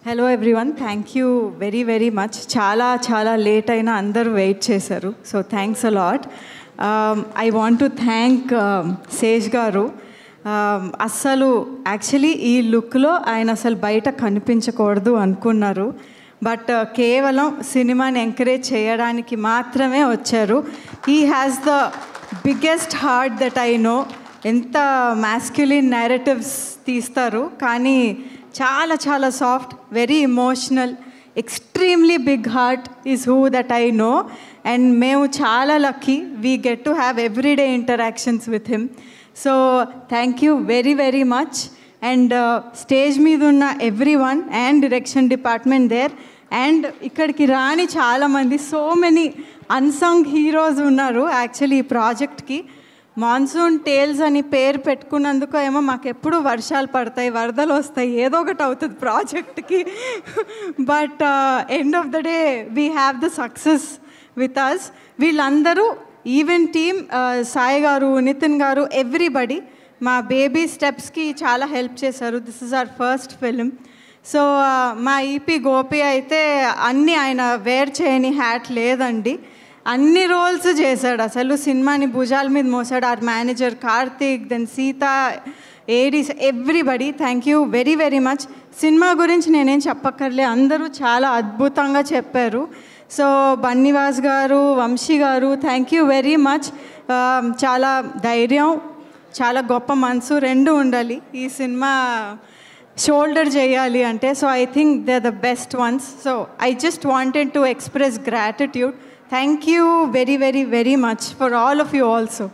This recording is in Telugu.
Hello everyone, thank you very very much. చాలా లేట్ అయినా అందరూ వెయిట్ చేశారు, so thanks a lot. I want to thank Sesh గారు. అస్సలు యాక్చువల్లీ ఈ లుక్లో ఆయన అసలు బయట కనిపించకూడదు అనుకున్నారు, బట్ కేవలం సినిమాని ఎంకరేజ్ చేయడానికి మాత్రమే వచ్చారు. He has the biggest heart that I know. ఎంత మ్యాస్క్యులిన్ నేరేటివ్స్ తీస్తారు, కానీ చాలా soft, very emotional, extremely big heart is who that I know. And మేము చాలా lucky we get to have everyday interactions with him. So thank you very very much. And stage మీద ఉన్న every one and direction department there, and ఇక్కడికి రాని చాలామంది, సో మెనీ అన్సంగ్ హీరోస్ ఉన్నారు యాక్చువల్లీ ఈ ప్రాజెక్ట్కి. మాన్సూన్ టేల్స్ అని పేరు పెట్టుకున్నందుకు ఏమో మాకు ఎప్పుడు వర్షాలు పడతాయి, వరదలు వస్తాయి, ఏదో ఒకటి అవుతుంది ప్రాజెక్ట్కి. But end of the day we have the success with us. వీళ్ళందరూ ఈవెంట్ టీమ్, సాయి గారు, నితిన్ గారు, ఎవ్రీబడి మా బేబీ స్టెప్స్కి చాలా హెల్ప్ చేశారు. This is our first film. So మా ఈపీ గోపి అయితే అన్నీ ఆయన వేర్ చేయని హ్యాట్ లేదండి, అన్ని రోల్స్ చేశాడు. అసలు సినిమాని భుజాల మీద మోసాడు. Our manager Karthik, then Sita, ADs, everybody thank you very very much. Cinema గురించి నేనేం చెప్పక్కర్లే, అందరూ చాలా అద్భుతంగా చెప్పారు. సో బన్నీవాస్ గారు, వంశీ గారు, థ్యాంక్ యూ వెరీ మచ్. చాలా ధైర్యం, చాలా గొప్ప మనసు రెండు ఉండాలి ఈ సినిమా షోల్డర్ చేయాలి అంటే. So I think they are the best ones. So I just wanted to express gratitude. Thank you very, very, very much for all of you also.